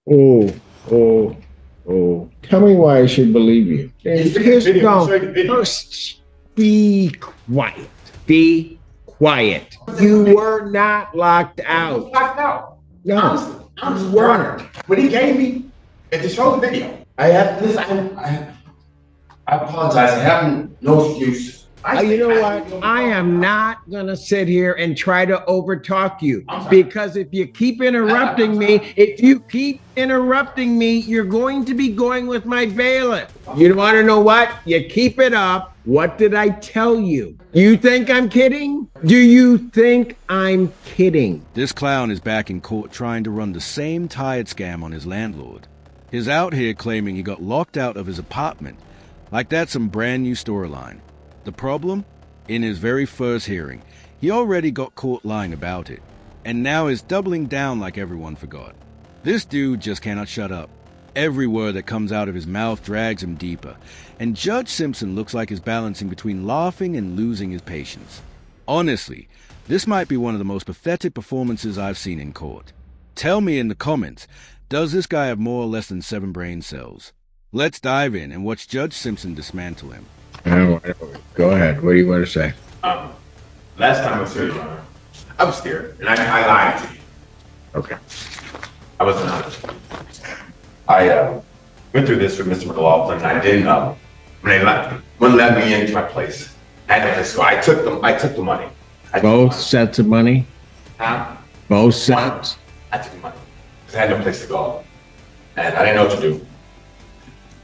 Oh, oh, oh. Tell me why I should believe you. No, be quiet. Be quiet. You were not locked out. Locked out. No, Honestly, you weren't. when he gave me, and to show the video, I have this. I apologize. I have no excuse. You know what? I am not going to sit here and try to overtalk you because if you keep interrupting me, you're going to be going with my bailiff. You want to know what? You keep it up. What did I tell you? You think I'm kidding? Do you think I'm kidding? This clown is back in court trying to run the same tired scam on his landlord. He's out here claiming he got locked out of his apartment, like that's some brand new storyline. The problem? In his very first hearing, he already got caught lying about it, and now is doubling down like everyone forgot. This dude just cannot shut up. Every word that comes out of his mouth drags him deeper, and Judge Simpson looks like he's balancing between laughing and losing his patience. Honestly, this might be one of the most pathetic performances I've seen in court. Tell me in the comments, does this guy have more or less than 7 brain cells? Let's dive in and watch Judge Simpson dismantle him. Go ahead. What do you want to say? Last time I was here, Your Honor, I was scared, and I lied to you. Okay. I wasn't honest. I went through this with Mr. McLaughlin, and I didn't. When they wouldn't let me into my place, and so I took the money. Both sets of money? Huh? Both sets? I took the money because I had no place to go, and I didn't know what to do.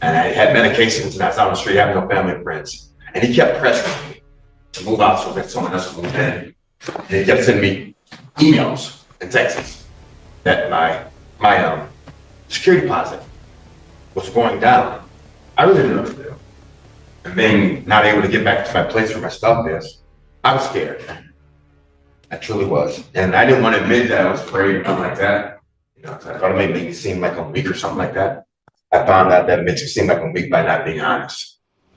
And I had medications, and I was out on the street having no family and friends. And he kept pressuring me to move out so that someone else would move in. And he kept sending me emails and texts that my security deposit was going down. I really didn't know what to do. And being not able to get back to my place where my stuff is, I was scared. I truly was. And I didn't want to admit that I was afraid or nothing like that. You know, 'cause I thought it made me seem like I'm weak or something like that. I found out that makes me seem like I'm weak by not being honest.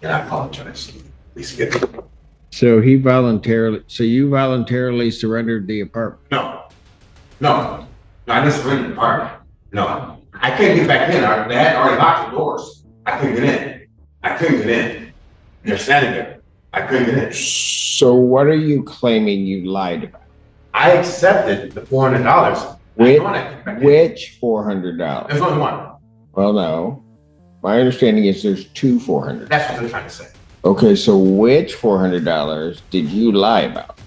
And I apologize. Please forgive me. So you voluntarily surrendered the apartment? No, I didn't surrender the apartment. No, I couldn't get back in. They had already locked the doors. I couldn't get in. They're standing there. I couldn't get in. So what are you claiming you lied about? I accepted the $400. Which $400? There's only one. Well, no. My understanding is there's two $400. That's what they're trying to say. Okay, so which $400 did you lie about?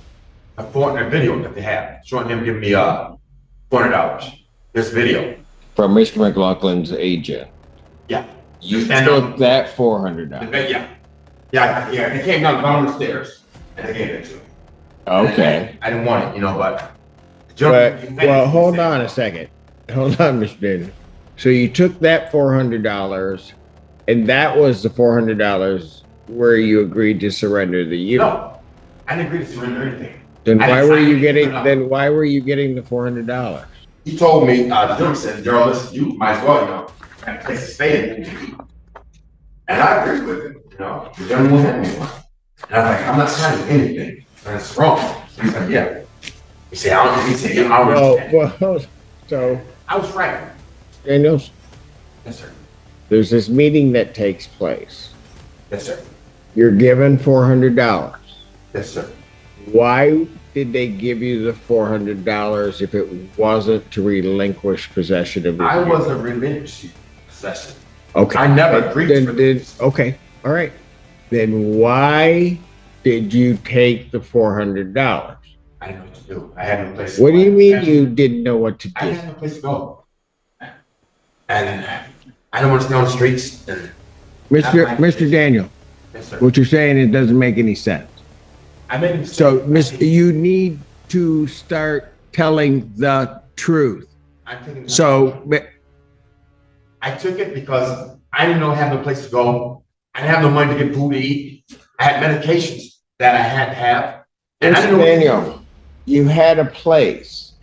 A video that they have showing him giving me $400. This video from Mr. McLaughlin's agent. Yeah. You took that $400. Yeah. They came down the bottom of the stairs and they gave it to me. Okay. I didn't want it, you know, but hold on a second. Hold on, Mr. Daniel. So you took that $400, and that was the $400 where you agreed to surrender the unit. No, I didn't agree to surrender anything. Then why were you getting the $400? He told me, the gentleman said, "Gerald, listen, you might as well, you know, have a place to stay in." And I agreed with him, you know, the gentleman was having me one. And I was like, I'm not signing anything. That's wrong. He's like, yeah. He said, I don't understand. So I was frightened. Daniels, Yes, sir. there's this meeting that takes place. Yes, sir. You're given $400. Yes, sir. Why did they give you the $400 if it wasn't to relinquish possession of the I unit? wasn't relinquishing possession. Okay. I never agreed to this. Okay. All right. Then why did you take the $400? I didn't know what to do. I had no place to go. What do you mean you didn't know what to do? I had no place to go. And I don't want to stay on the streets. And Mr. Daniel, yes, sir. what you're saying, it doesn't make any sense. I made a mistake. So, you need to start telling the truth. I took it because I didn't know I had no place to go. I didn't have no money to get food to eat. I had medications that I had to have. And I didn't know Daniel, you had a place.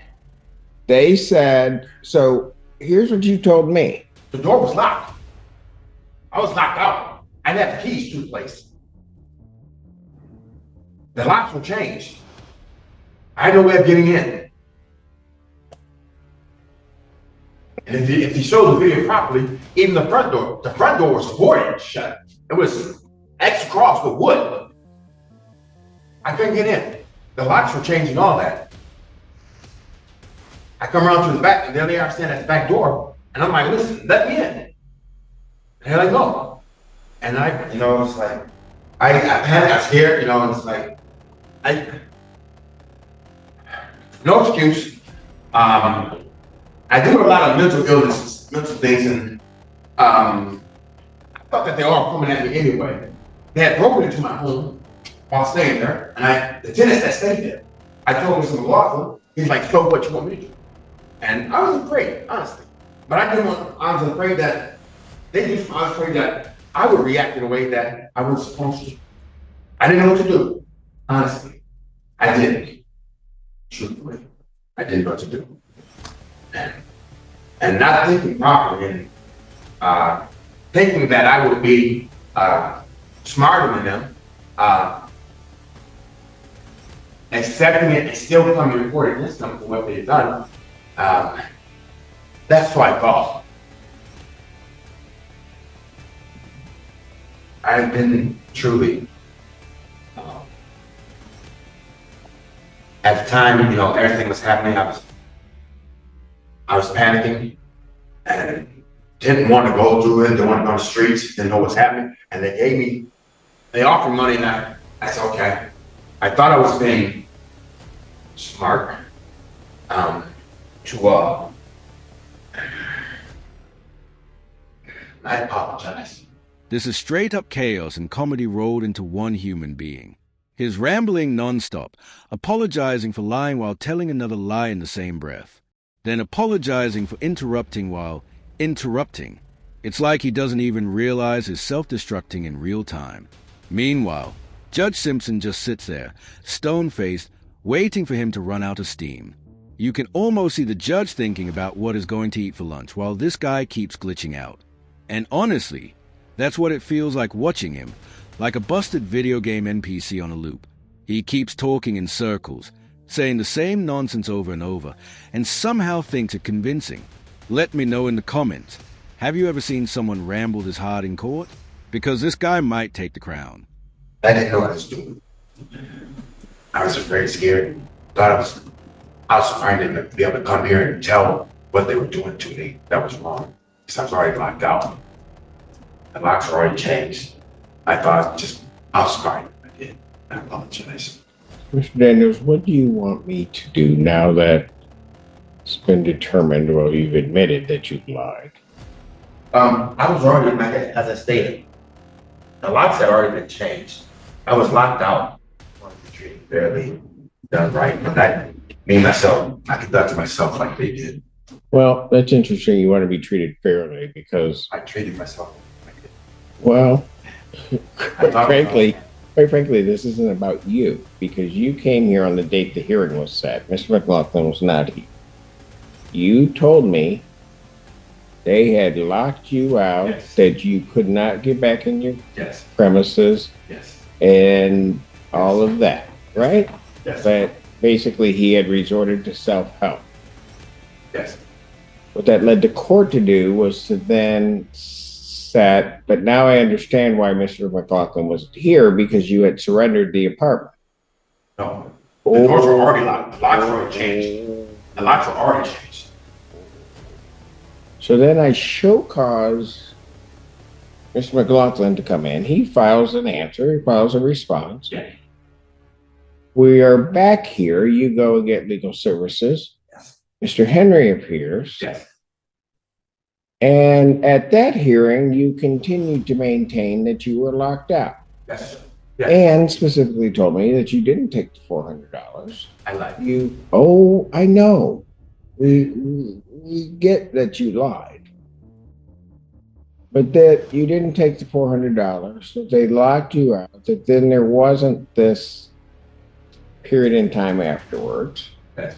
They said, so here's what you told me. The door was locked. I was locked out. I didn't have the keys to the place. The locks were changed. I had no way of getting in. And if you show the video properly, even the front door was boarded shut. It was X cross with wood. I couldn't get in. The locks were changing, all that. I come around to the back, and there they are standing at the back door. And I'm like, listen, let me in. And they're like, no. And I, you know, it's like, I panicked, I was scared, you know, and it's like, no excuse. I do a lot of mental illnesses, mental things, and I thought that they all coming at me anyway. They had broken into my home while staying there, and the tenants that stayed there, I told Mr. McLaughlin, he's like, so what you want me to do? And I was afraid, honestly. But I was afraid that I was afraid that I would react in a way that I wasn't supposed to. I didn't know what to do, honestly. I didn't. Truthfully, I didn't know what to do. And not thinking properly, and thinking that I would be smarter than them, accepting it and still coming to report against them for what they've done, that's what I thought. I've been truly, at the time, you know, everything was happening, I was panicking and didn't want to go through it, didn't want to go on the streets, didn't know what's happening. And they offered money, and I said, okay. I thought I was being smart, I apologize. This is straight up chaos and comedy rolled into one human being. His rambling nonstop, apologizing for lying while telling another lie in the same breath, then apologizing for interrupting while interrupting. It's like he doesn't even realize he's self-destructing in real time. Meanwhile, Judge Simpson just sits there, stone-faced, waiting for him to run out of steam. You can almost see the judge thinking about what he's going to eat for lunch while this guy keeps glitching out. And honestly, that's what it feels like watching him, like a busted video game NPC on a loop. He keeps talking in circles, saying the same nonsense over and over, and somehow thinks it convincing. Let me know in the comments, have you ever seen someone ramble this hard in court? Because this guy might take the crown. I didn't know what I was doing. I was very scared. Thought I was trying to be able to come here and tell what they were doing to me that was wrong. Because I was already locked out. The locks were already changed. I thought I was smart. I did. I apologize. Mr. Daniels, what do you want me to do now that it's been determined, well, you've admitted that you lied? I was already, as I stated, the locks had already been changed. I was locked out. I wanted to be treated fairly, done right, but I conducted myself like they did. Well, that's interesting. You want to be treated fairly because I treated myself like it. Well, quite frankly, this isn't about you because you came here on the date the hearing was set. Mr. McLaughlin was not here. You told me they had locked you out, yes, that you could not get back in your yes, premises, yes, and all of that, right? yes, That basically he had resorted to self-help. yes. What that led the court to do was to then set, but now I understand why Mr. McLaughlin wasn't here because you had surrendered the apartment. No, the doors were already locked. The locks were already changed. The locks were already changed. So then I show cause Mr. McLaughlin to come in. He files an answer. He files a response. Yeah. We are back here. You go and get legal services. Yes. Mr. Henry appears. Yes. And at that hearing, you continued to maintain that you were locked out. Yes. Yes. And specifically told me that you didn't take the $400. I lied. I know. We get that you lied. But that you didn't take the $400, that they locked you out, that then there wasn't this period in time afterwards. Yes.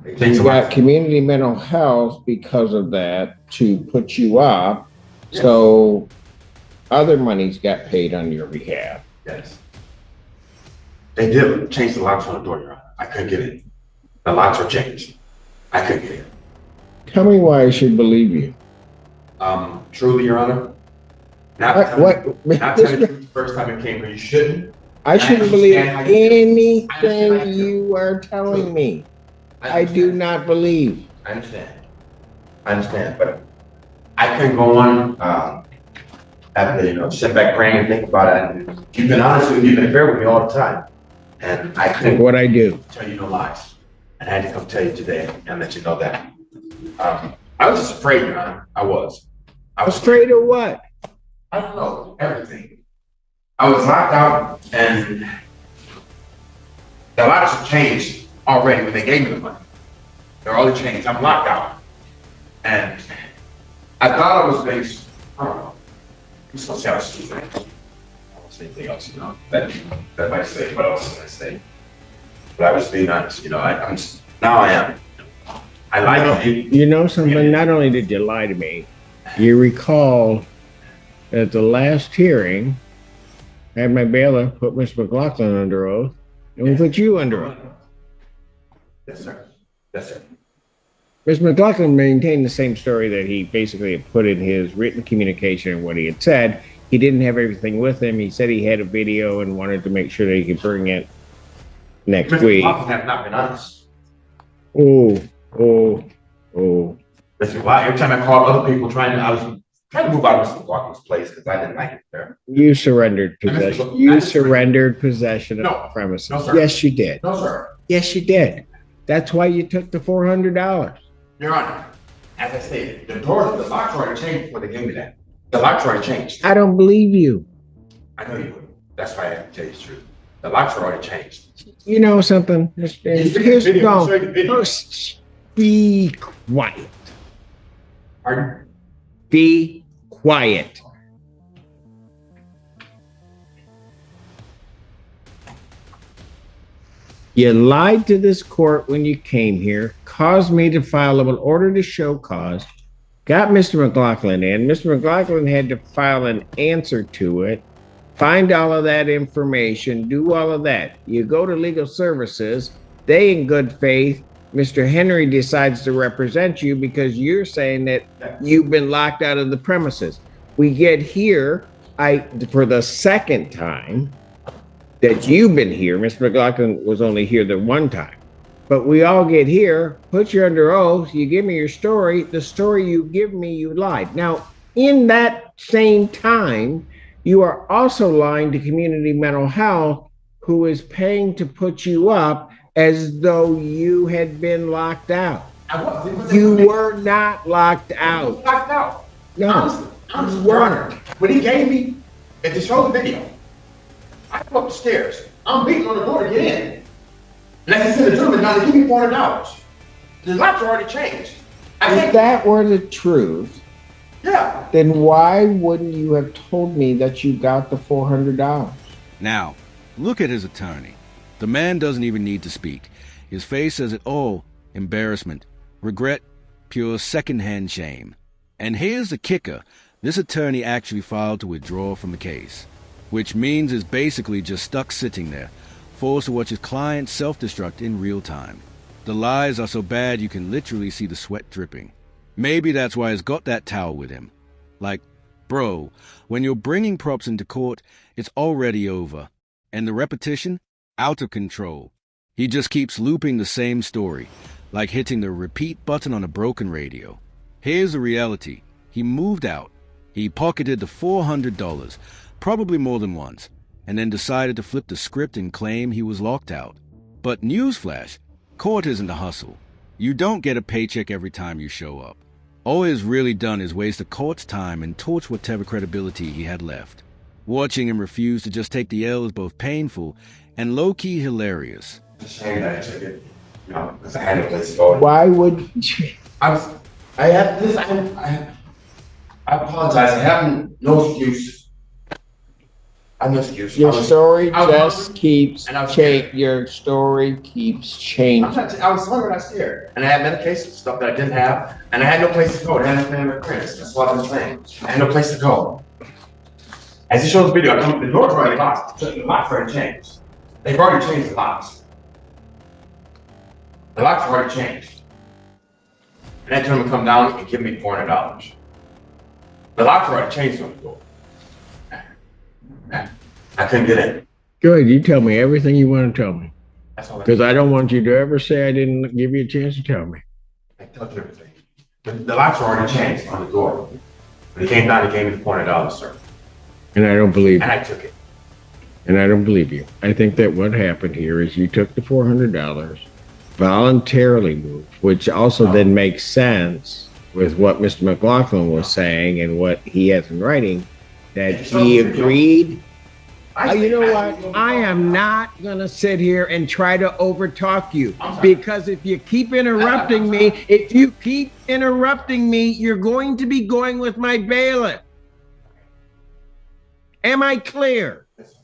You got community mental health because of that to put you up. Yes. So other monies got paid on your behalf. Yes. They did change the locks on the door, Your Honor. I couldn't get in. The locks were changed. I couldn't get in. Tell me why I should believe you. Truly, Your Honor. Not telling you the first time it came here, you shouldn't. I shouldn't believe anything you are telling me. I do not believe. I understand, but I couldn't go on, after, sit back praying and think about it. And you've been honest with me, you've been fair with me all the time. And I couldn't What I do. tell you no lies. And I had to come tell you today and let you know that. I was just afraid, Your Honor. I was Afraid of what? I don't know, everything. I was locked out and the lives have changed already when they gave me the money. They're already changed. I'm locked out. And I thought I was based, I don't know. I'm supposed to say I was stupid. I don't say anything else, that might say, what else can I say? But I was being honest, now I am. I lied to you. You know something? Not only did you lie to me, you recall at the last hearing, I had my bailiff put Mr. McLaughlin under oath, and we put you under oath. Yes, sir. Yes, sir. Mr. McLaughlin maintained the same story that he basically had put in his written communication and what he had said. He didn't have everything with him. He said he had a video and wanted to make sure that he could bring it next week. Mr. McLaughlin have not been honest. Oh. Listen, every time I called other people I was trying to move out of Mr. McLaughlin's place because I didn't like it there. You surrendered possession. You surrendered possession of the premises. No, sir. Yes, you did. No, sir. Yes, you did. That's why you took the $400. Your Honor, as I stated, the locks already changed before they gave me that. The locks already changed. I don't believe you. I know you would. That's why I have to tell you the truth. The locks are already changed. You know something? Here's no. Be quiet. Pardon? Be quiet. You lied to this court when you came here, caused me to file an order to show cause, got Mr. McLaughlin in. Mr. McLaughlin had to file an answer to it, find all of that information, do all of that. You go to legal services, they in good faith, Mr. Henry decides to represent you because you're saying that you've been locked out of the premises. We get here, for the second time that you've been here, Mr. McLaughlin was only here the one time, but we all get here, put you under oath, you give me your story, the story you give me, you lied. Now, in that same time, you are also lying to Community Mental Health, who is paying to put you up as though you had been locked out. You were not locked out. Locked out. No. Honestly, Your Honor, when he gave me, if you show the video, I go up the stairs. I'm beating on the door to get in. And I said to the gentleman, now they give me $400. The locks are already changed. If that were the truth, yeah, then why wouldn't you have told me that you got the $400? Now, look at his attorney. The man doesn't even need to speak. His face says it all. Embarrassment, regret, pure secondhand shame. And here's the kicker. This attorney actually filed to withdraw from the case, which means is basically just stuck sitting there, forced to watch his client self-destruct in real time. The lies are so bad you can literally see the sweat dripping. Maybe that's why he's got that towel with him. Like, bro, when you're bringing props into court, it's already over. And the repetition? Out of control. He just keeps looping the same story, like hitting the repeat button on a broken radio. Here's the reality. He moved out. He pocketed the $400, probably more than once, and then decided to flip the script and claim he was locked out. But newsflash, court isn't a hustle. You don't get a paycheck every time you show up. All he's really done is waste the court's time and torch whatever credibility he had left. Watching him refuse to just take the L is both painful and low-key hilarious. It's a shame that I took it, because I had a place to go. Why would you? I apologize. I have no excuse. I have no excuse. Your story just keeps changing. Your story keeps changing. I was hungry when I was here, and I had medication stuff that I didn't have, and I had no place to go. I had no family friends. That's what I'm saying. I had no place to go. As he shows the video, the door's already locked. The locks already changed. They've already changed the locks. The locks have already changed. And I told him to come down and give me $400. The locks were already changed on the door. I couldn't get in. Good. You tell me everything you want to tell me. That's all. Because I don't want you to ever say I didn't give you a chance to tell me. I told you everything. The locks were already changed on the door. When he came down, he gave me the $400, sir. And I don't believe And you. I took it. And I don't believe you. I think that what happened here is you took the $400, voluntarily moved, which also then makes sense with what Mr. McLaughlin was saying and what he has in writing, that he agreed. You know what? I am not going to sit here and try to overtalk you, because if you keep interrupting me, you're going to be going with my bailiff. Am I clear? Yes,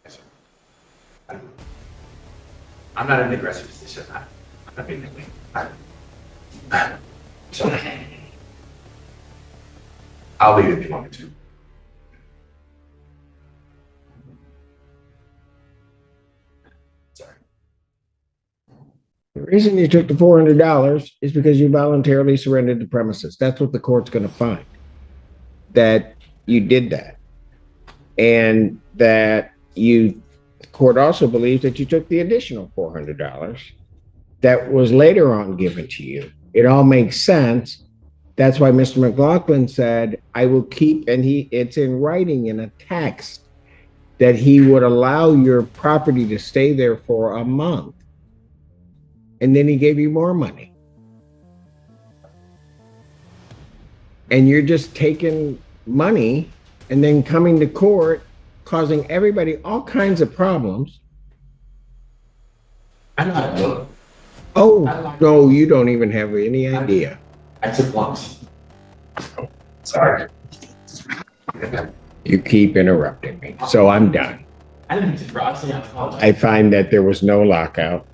sir. I'm not in an aggressive position. I'm not being that way. So, I'll leave if you want me to. Sorry. The reason you took the $400 is because you voluntarily surrendered the premises. That's what the court's going to find, that you did that. And that the court also believes that you took the additional $400 that was later on given to you. It all makes sense. That's why Mr. McLaughlin said, I will keep, and it's in writing in a text, that he would allow your property to stay there for a month. And then he gave you more money. And you're just taking money and then coming to court, causing everybody all kinds of problems. I know how to do it. Oh, no, you don't even have any idea. I took once. Sorry. You keep interrupting me, so I'm done. I didn't mean to apologize. I find that there was no lockout.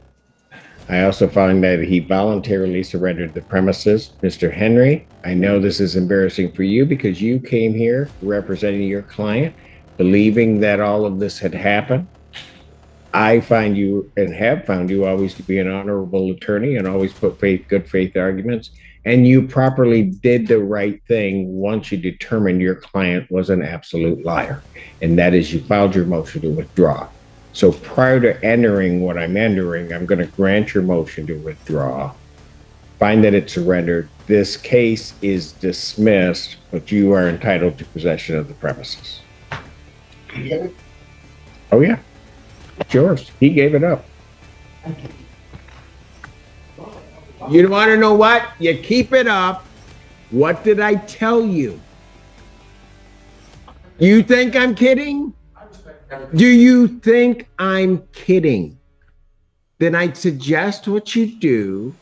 I also find that he voluntarily surrendered the premises. Mr. Henry, I know this is embarrassing for you because you came here representing your client, believing that all of this had happened. I find you, and have found you, always to be an honorable attorney and always put good faith arguments. And you properly did the right thing once you determined your client was an absolute liar. And that is, you filed your motion to withdraw. So prior to entering what I'm entering, I'm going to grant your motion to withdraw, find that it's surrendered. This case is dismissed, but you are entitled to possession of the premises. Oh, yeah. It's yours. He gave it up. You want to know what? You keep it up. What did I tell you? You think I'm kidding? Do you think I'm kidding? Then I'd suggest what you do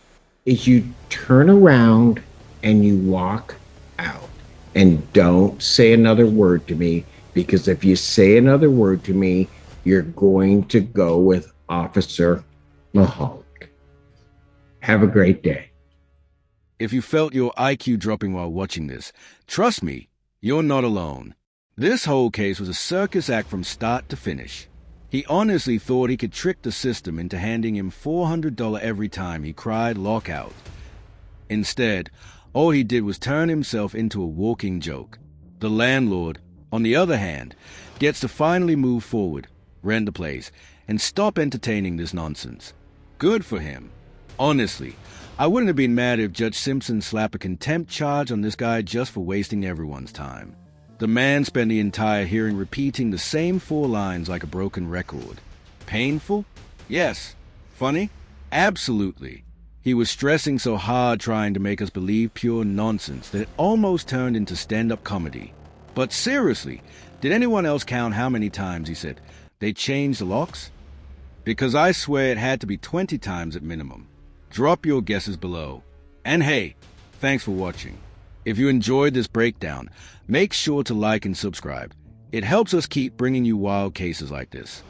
is you turn around and you walk out. And don't say another word to me, because if you say another word to me, you're going to go with Officer Mahalik. Have a great day. If you felt your IQ dropping while watching this, trust me, you're not alone. This whole case was a circus act from start to finish. He honestly thought he could trick the system into handing him $400 every time he cried lockout. Instead, all he did was turn himself into a walking joke. The landlord, on the other hand, gets to finally move forward, rent the place, and stop entertaining this nonsense. Good for him. Honestly, I wouldn't have been mad if Judge Simpson slapped a contempt charge on this guy just for wasting everyone's time. The man spent the entire hearing repeating the same 4 lines like a broken record. Painful? Yes. Funny? Absolutely. He was stressing so hard trying to make us believe pure nonsense that it almost turned into stand-up comedy. But seriously, did anyone else count how many times he said, "They changed the locks"? Because I swear it had to be 20 times at minimum. Drop your guesses below. And hey, thanks for watching. If you enjoyed this breakdown, make sure to like and subscribe. It helps us keep bringing you wild cases like this.